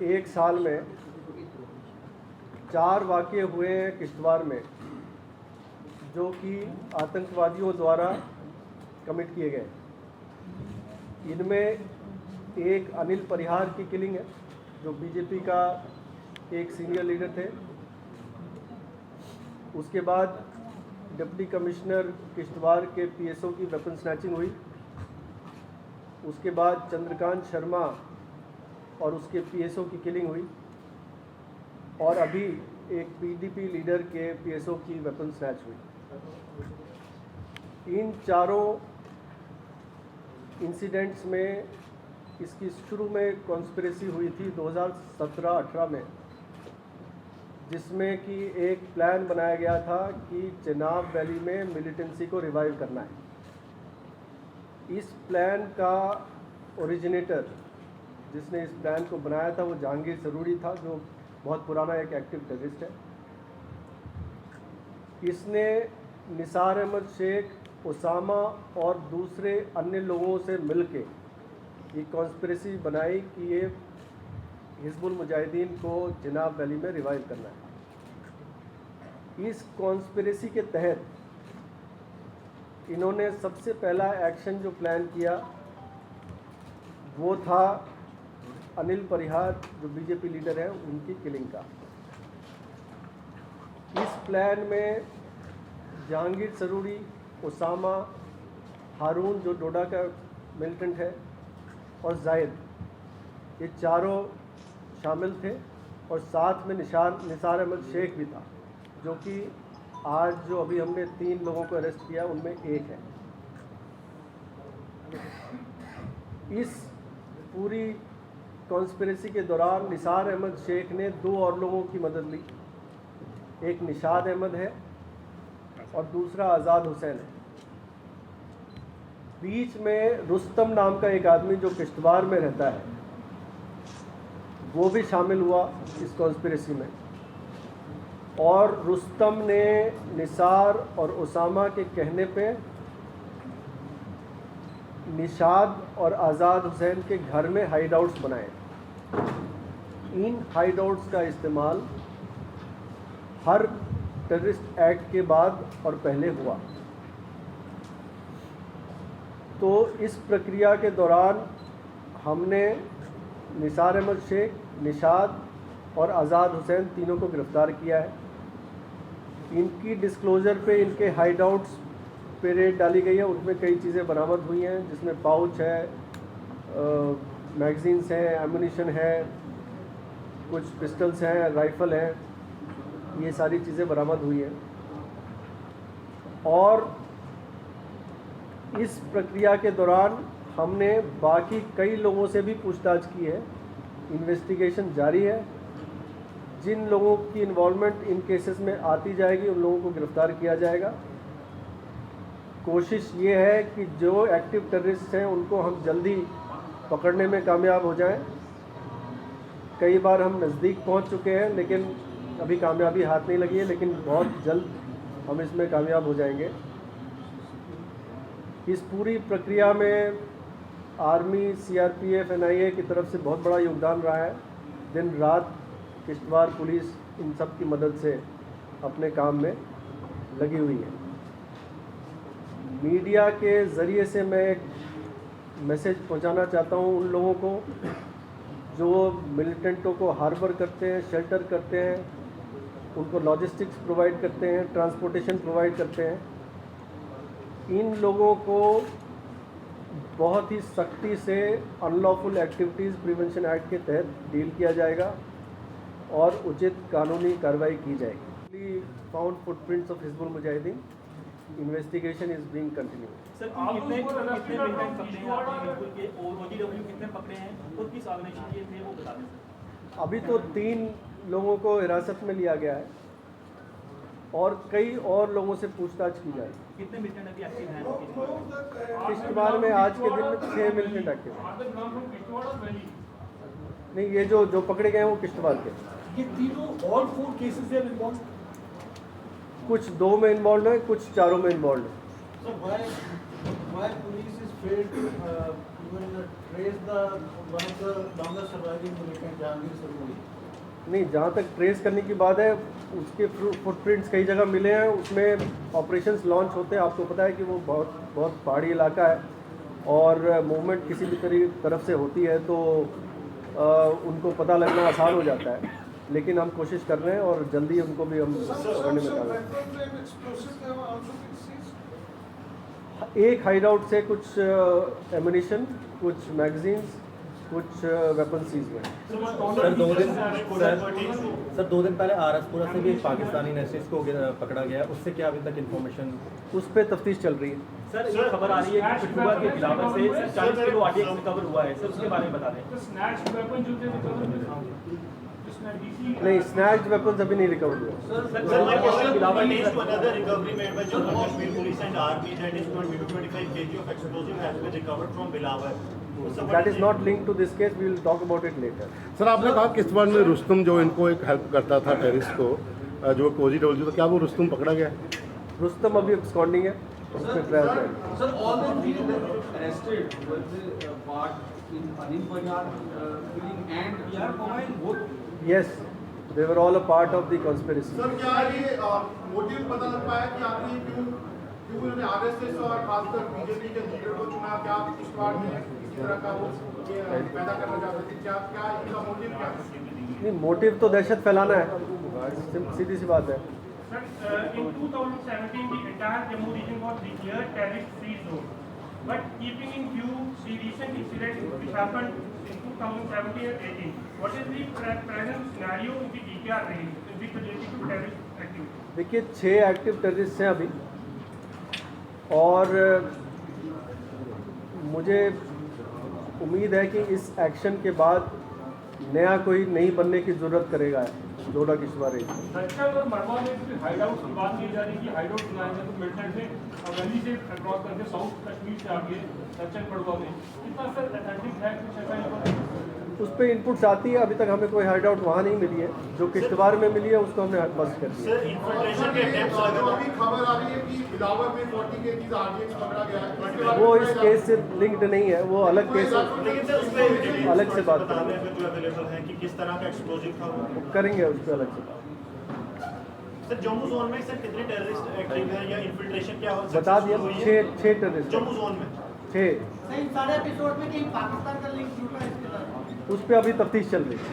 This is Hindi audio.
एक साल में 4 वाक़ये हुए हैं किश्तवाड़ में जो कि आतंकवादियों द्वारा कमिट किए गए। इनमें एक अनिल परिहार की किलिंग है जो बीजेपी का एक सीनियर लीडर थे। उसके बाद डिप्टी कमिश्नर किश्तवाड़ के पीएसओ की वेपन स्नैचिंग हुई। उसके बाद चंद्रकांत शर्मा और उसके पीएसओ की किलिंग हुई और अभी एक पीडीपी लीडर के पीएसओ की वेपन स्नैच हुई। इन चारों इंसिडेंट्स में इसकी शुरू में कॉन्स्पिरेसी हुई थी 2017-18 में, जिसमें कि एक प्लान बनाया गया था कि चेनाब वैली में मिलिटेंसी को रिवाइव करना है। इस प्लान का ओरिजिनेटर जिसने इस प्लान को बनाया था वो जहांगीर सरूरी था, जो बहुत पुराना एक एक्टिव टेररिस्ट है। इसने निसार अहमद शेख, उसामा और दूसरे अन्य लोगों से मिलके ये कॉन्स्पिरेसी बनाई कि ये हिजबुल मुजाहिदीन को चेनाब वैली में रिवाइव करना है। इस कॉन्स्पिरेसी के तहत इन्होंने सबसे पहला एक्शन जो प्लान किया वो था अनिल परिहार जो बीजेपी लीडर है उनकी किलिंग का। इस प्लान में जहांगीर सरूरी, उसामा, हारून जो डोडा का मिलिटेंट है और जायद, ये चारों शामिल थे और साथ में निसार अहमद शेख भी था, जो कि आज जो अभी हमने 3 लोगों को अरेस्ट किया उनमें एक है। इस पूरी कॉन्स्पिरेसी के दौरान निसार अहमद शेख ने 2 और लोगों की मदद ली। एक निशाद अहमद है और दूसरा आज़ाद हुसैन है। बीच में रुस्तम नाम का एक आदमी जो किश्तवाड़ में रहता है वो भी शामिल हुआ इस कॉन्स्पिरेसी में। और रुस्तम ने निसार और उसामा के कहने पे निशाद और आज़ाद हुसैन के घर में हाइड आउट्स बनाए। इन हाइड आउट्स का इस्तेमाल हर टेररिस्ट एक्ट के बाद और पहले हुआ। तो इस प्रक्रिया के दौरान हमने निसार अहमद शेख, निशाद और आज़ाद हुसैन तीनों को गिरफ़्तार किया है। इनकी डिस्क्लोज़र पे इनके हाइड आउट्स पे रेड डाली गई है। उसमें कई चीज़ें बरामद हुई हैं, जिसमें पाउच है, मैगज़ीन्स हैं, एमुनिशन है, कुछ पिस्टल्स हैं, राइफ़ल हैं, ये सारी चीज़ें बरामद हुई हैं। और इस प्रक्रिया के दौरान हमने बाकी कई लोगों से भी पूछताछ की है। इन्वेस्टिगेशन जारी है। जिन लोगों की इन्वॉल्वमेंट इन केसेस में आती जाएगी उन लोगों को गिरफ़्तार किया जाएगा। कोशिश ये है कि जो एक्टिव टेररिस्ट हैं उनको हम जल्दी पकड़ने में कामयाब हो जाएं। कई बार हम नज़दीक पहुंच चुके हैं लेकिन अभी कामयाबी हाथ नहीं लगी है, लेकिन बहुत जल्द हम इसमें कामयाब हो जाएंगे। इस पूरी प्रक्रिया में आर्मी, सीआरपीएफ, एनआईए की तरफ से बहुत बड़ा योगदान रहा है। दिन रात किश्तवाड़ पुलिस इन सब की मदद से अपने काम में लगी हुई है। मीडिया के ज़रिए से मैं एक मैसेज पहुंचाना चाहता हूं उन लोगों को जो मिलिटेंटों को हार्बर करते हैं, शेल्टर करते हैं, उनको लॉजिस्टिक्स प्रोवाइड करते हैं, ट्रांसपोर्टेशन प्रोवाइड करते हैं। इन लोगों को बहुत ही सख्ती से अनलॉफुल एक्टिविटीज़ प्रिवेंशन एक्ट के तहत डील किया जाएगा और उचित कानूनी कार्रवाई की जाएगी। Found footprints of Hizbul Mujahideen, investigation is being continue. Sir कितने मिलिटेंट पकड़े हैं आपने हिजबुल के और ओजीडब्ल्यू कितने पकड़े हैं और किस ऑर्गेनाइजेशन के थे वो बता दें सर। अभी तो 3 लोगों को हिरासत में लिया गया है और कई और लोगों से पूछताछ की जाएगी। कितने मिलिटेंट अभी एक्टिव हैं किश्तवाड़ में आज के दिन में 6 मिलिटेंट एक्टिव हैं। नहीं, ये जो पकड़े गए हैं वो किश्तवाड़ के। ये तीनों ऑल 4 केसेस में इन्वॉल्व, कुछ 2 में इन्वॉल्व है, कुछ 4 में इन्वॉल्व है। So why police is failed to even trace the one of the longest surviving militant Jahangir Sarui. नहीं, जहाँ तक ट्रेस करने की बात है, उसके फुटप्रिंट्स कई जगह मिले हैं। उसमें ऑपरेशंस लॉन्च होते हैं, आपको पता है कि वो बहुत पहाड़ी इलाका है और मूवमेंट किसी भी तरफ से होती है तो उनको पता लगना आसान हो जाता है। लेकिन हम कोशिश कर रहे हैं और जल्दी उनको भी हम पकड़ने में कामयाब हैं। एक हाइड आउट से कुछ एमुनिशन, कुछ मैगजीन्स, कुछ वेपन सीज हुए। सर 2 दिन पहले आरएसपुरा से भी एक पाकिस्तानी नेशनलिस्ट को पकड़ा गया, उससे क्या अभी तक इन्फॉर्मेशन? उस पर तफ्तीश चल रही है। सर ये खबर आ रही है कि पिठुआ के बिलावर से 40 किलो आरडीएक्स रिकवर हुआ है, सर उसके बारे में बता दें। नहीं, स्नैच्ड वेपन्स अभी नहीं रिकवर हुए। Sir, my question relates to another recovery made by Jammu Kashmir Police and Army, that is 20 to 25 kg of explosive has been recovered from Bilawar. That is not linked to this case. We will talk about it later. Sir आपने कहा किश्तवाड़ में रुस्तम जो इनको एक हेल्प करता था टेररिस्ट को, जो कोजी डब्ल्यू, तो क्या वो रुस्तम पकड़ा गया? रुस्तम अभी absconding है, उस पर ट्रायल है। Sir, all the three arrested was part in Anil Bajar killing and PR Mobile both. Yes, they were all a part of the conspiracy. Sir क्या ये मोटिव पता लग पाया कि आपने क्यों उन्होंने आरएसएस और खासकर बीजेपी के लीडर को चुना? क्या किश्तवाड़ में इसी तरह का वो पैदा करना चाहते थे? क्या इनका मोटिव क्या था? नहीं, मोटिव तो दहशत फैलाना है, सीधी सी बात है। Sir, in 2017, the entire Jammu region was declared terrorist-free zone. But keeping in view the recent incident which happened in 2017 and 18, what is the present scenario in the DPR range with related to terrorist activity? देखिए, 6 एक्टिव टेररिस्ट हैं अभी और मुझे उम्मीद है कि इस एक्शन के बाद नया कोई नहीं बनने की ज़रूरत करेगा डोडा किश्तवाड़ रेंज। नक्सल और मरवा में हाइड आउट की बात की जा रही है कि हाइड आउट बनाए हैं तो मिलिटेंट ने वैली से क्रॉस करके साउथ कश्मीर से आगे नक्सल मरवा में कितना सर अथेंटिक है, कुछ ऐसा नहीं? उस पर इनपुट्स आती है। अभी तक हमें कोई हाइड आउट वहाँ नहीं मिली है। जो किश्तवाड़ में मिली है उसको हमने बस्ट कर दिया। Sir, infiltration के attempts अभी खबर आ रही है कि बिलावर में 40 kg आरडीएक्स पकड़ा गया है। इसके बारे वो में इस क्या केस से लिंक्ड नहीं है, वो अलग केस है, लेकिन सर उसमें अलग से बात बताने में जो अवेलेबल है कि किस तरह का एक्सप्लोजिव था वो। करेंगे उस पर अलग से बात। सर जम्मू जोन में सर कितने टेररिस्ट एक्टिव हैं या इन्फिल्ट्रेशन क्या हो बता दिया, 6 टेररिस्ट जम्मू जोन में 6। सही सारे एपिसोड में कहीं पाकिस्तान का लिंक जुड़ा है इसके साथ? उस पर अभी तफ्तीश चल रही है।